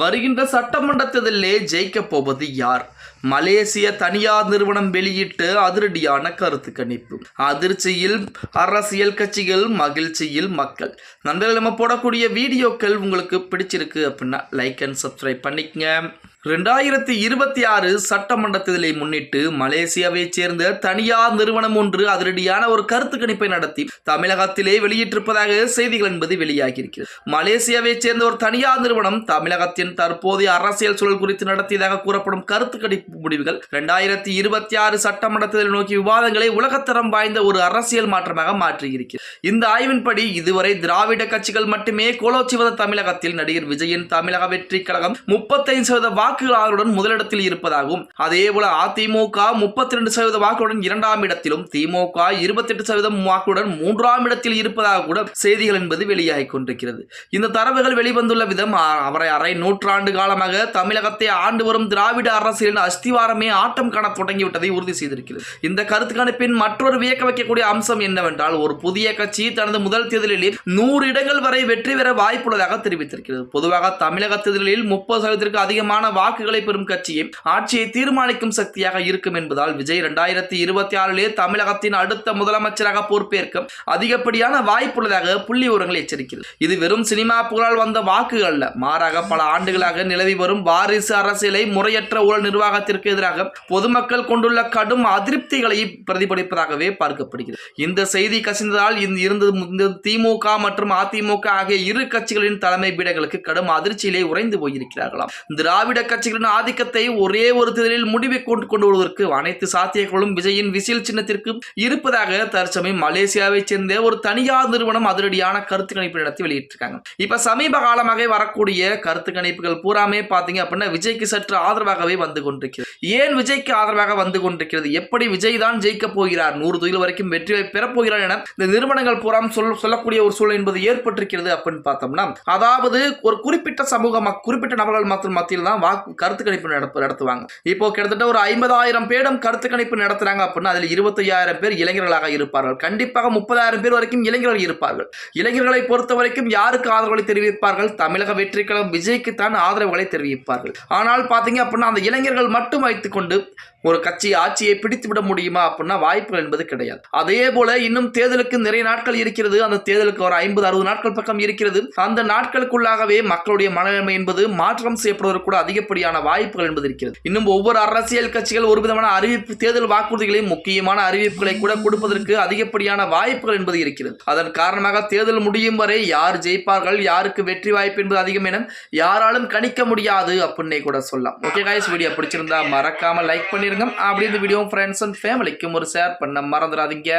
வருகின்ற சட்டமன்ற தேர்தலிலே ஜெயிக்கப் போவது யார்? மலேசிய தனியார் நிறுவனம் வெளியிட்டு அதிரடியான கருத்து கணிப்பு. அதிர்ச்சியில் அரசியல் கட்சிகள், மகிழ்ச்சியில் மக்கள். நண்பர்கள், நம்ம போடக்கூடிய வீடியோக்கள் உங்களுக்கு பிடிச்சிருக்கு அப்படின்னா லைக் அண்ட் சப்ஸ்கிரைப் பண்ணிக்கங்க. 2026 சட்டமன்ற தேர்தலை முன்னிட்டு மலேசியாவைச் சேர்ந்த தனியார் நிறுவனம் ஒன்று அதிரடியான ஒரு கருத்து கணிப்பை நடத்தி தமிழகத்திலே வெளியிட்டிருப்பதாக செய்திகள் என்பது வெளியாகியிருக்கிறது. மலேசியாவைச் சேர்ந்த ஒரு தனியார் நிறுவனம் தமிழகத்தின் தற்போதைய அரசியல் சூழல் குறித்து நடத்தியதாக கூறப்படும் கருத்து கணிப்பு முடிவுகள் 2026 சட்டமன்ற தேர்தலை நோக்கி விவாதங்களை உலகத்தரம் வாய்ந்த ஒரு அரசியல் மாற்றமாக மாற்றியிருக்கிறது. இந்த ஆய்வின்படி இதுவரை திராவிட கட்சிகள் மட்டுமே கோலோச்சுவத தமிழகத்தில் நடிகர் விஜயின் தமிழக வெற்றி கழகம் 35% வாக்குகளுடன் முதலிடத்தில் இருப்பதாகவும், அதேபோல அதிமுக 32% வாக்குடன் இரண்டாம் இடத்திலும், திமுக 28% வாக்குடன் மூன்றாம் இடத்தில் இருப்பதாக கூட செய்திகள் என்பது வெளியாகி கொண்டிருக்கிறது. இந்த தரவுகள் வெளிவந்துள்ள விதம் அவரை அரை நூற்றாண்டு காலமாக தமிழகத்தை ஆண்டு வரும் திராவிட அரசியலின் அஸ்திவாரமே ஆட்டம் காண தொடங்கிவிட்டதை உறுதி செய்திருக்கிறது. இந்த கருத்து கணிப்பின் மற்றொரு வியக்க வைக்கக்கூடிய அம்சம் என்னவென்றால், ஒரு புதிய கட்சி தனது முதல் தேர்தலில் 100 இடங்கள் வரை வெற்றி பெற வாய்ப்புள்ளதாக தெரிவித்திருக்கிறது. பொதுவாக தமிழக தேர்தலில் 30% அதிகமான வாக்குகளை பெறும் கட்சியை ஆட்சியை தீர்மானிக்கும் சக்தியாக இருக்கும் என்பதால் விஜய் 2026 தமிழகத்தின் அடுத்த முதலமைச்சராக பொறுப்பேற்க அதிகப்படியான வாய்ப்புள்ளதாக புள்ளி விவரங்கள் எச்சரிக்கிறது. இது வெறும் சினிமா புகழால் வந்த வாக்குகள் அல்ல, மாறாக பல ஆண்டுகளாக நிலவி வரும் வாரிசு அரசியலை, முறையற்ற ஊழல் நிர்வாகத்திற்கு எதிராக பொதுமக்கள் கொண்டுள்ள கடும் அதிருப்திகளை பிரதிபலிப்பதாகவே பார்க்கப்படுகிறது. இந்த செய்தி கசிந்ததால் இருந்த திமுக மற்றும் அதிமுக ஆகிய இரு கட்சிகளின் தலைமை பீடங்களுக்கு கடும் அதிர்ச்சியிலே உறைந்து போயிருக்கிறார்களாம். திராவிட கட்சிகளின் ஆதிக்கத்தை ஒரே ஒரு தேர்தலில் முடிவை கொண்டு வருவதற்கு அனைத்து சாத்தியங்களும் விஜயின் விசில் சின்னத்திற்கு இருப்பதாக தற்சமயம் மலேசியாவைச் சேர்ந்த ஒரு தனியார் நிறுவனம் அதிரடியான கருத்து கணிப்பு நடத்தி வெளியிட்டிருக்காங்க. இப்ப சமீப காலமாக வரக்கூடிய கருத்து கணிப்புகள் பூராமே பாத்தீங்க அப்படின்னா விஜய்க்கு சற்று ஆதரவாகவே வந்து கொண்டிருக்கிறது. ஏன் விஜய்க்கு ஆதரவாக வந்து கொண்டிருக்கிறது? எப்படி விஜய் தான் ஜெயிக்க போகிறார், 100 தொகுதி வரைக்கும் வெற்றியை பெறப்போகிறார் என இந்த நிறுவனங்கள் பூராம் சொல்லக்கூடிய ஒரு சூழல் என்பது ஏற்பட்டிருக்கிறது அப்படின்னு பார்த்தோம்னா, அதாவது ஒரு குறிப்பிட்ட சமூகம், குறிப்பிட்ட நபர்கள் மத்தியில் தான் கருத்து கணிப்பு நடத்துவாங்க. இப்போ கிட்டத்தட்ட ஒரு 50,000 பேரும் கருத்து கணிப்பு நடத்துறாங்க அப்படின்னா அதில் 25,000 பேர் இளைஞர்களாக இருப்பார்கள். கண்டிப்பாக 30,000 பேர் வரைக்கும் இளைஞர்கள் இருப்பார்கள். இளைஞர்களை பொறுத்த வரைக்கும் யாருக்கு ஆதரவுகளை தெரிவிப்பார்கள்? தமிழக வெற்றி கழகம் விஜய்க்கு தான் ஆதரவுகளை தெரிவிப்பார்கள். ஆனால் பாத்தீங்க அப்படின்னா அந்த இளைஞர்கள் மட்டும் வைத்துக்கொண்டு ஒரு கட்சி ஆட்சியை பிடித்து விட முடியுமா அப்படின்னா வாய்ப்புகள் என்பது கிடையாது. அதே போல இன்னும் தேர்தலுக்கு நிறைய நாட்கள் இருக்கிறது. அந்த தேர்தலுக்கு ஒரு 50-60 நாட்கள் பக்கம் இருக்கிறது. அந்த நாட்களுக்குள்ளாகவே மக்களுடைய மனநிலைமை என்பது மாற்றம் செய்யப்படுவதற்கு கூட அதிகப்படியான வாய்ப்புகள் என்பது இருக்கிறது. இன்னும் ஒவ்வொரு அரசியல் கட்சிகள் ஒரு விதமான அறிவிப்பு, தேர்தல் வாக்குறுதிகளை, முக்கியமான அறிவிப்புகளை கூட கொடுப்பதற்கு அதிகப்படியான வாய்ப்புகள் என்பது இருக்கிறது. அதன் காரணமாக தேர்தல் முடியும் வரை யார் ஜெயிப்பார்கள், யாருக்கு வெற்றி வாய்ப்பு என்பது அதிகம் என யாராலும் கணிக்க முடியாது அப்படின்னே கூட சொல்லலாம். ஓகே गाइस, வீடியோ பிடிச்சிருந்தா மறக்காம லைக் பண்ணிருங்க. அப்படி இந்த வீடியோ ஃப்ரெண்ட்ஸ் அண்ட் ஃபேமிலிக்கும் ஒரு ஷேர் பண்ண மறந்துடாதீங்க.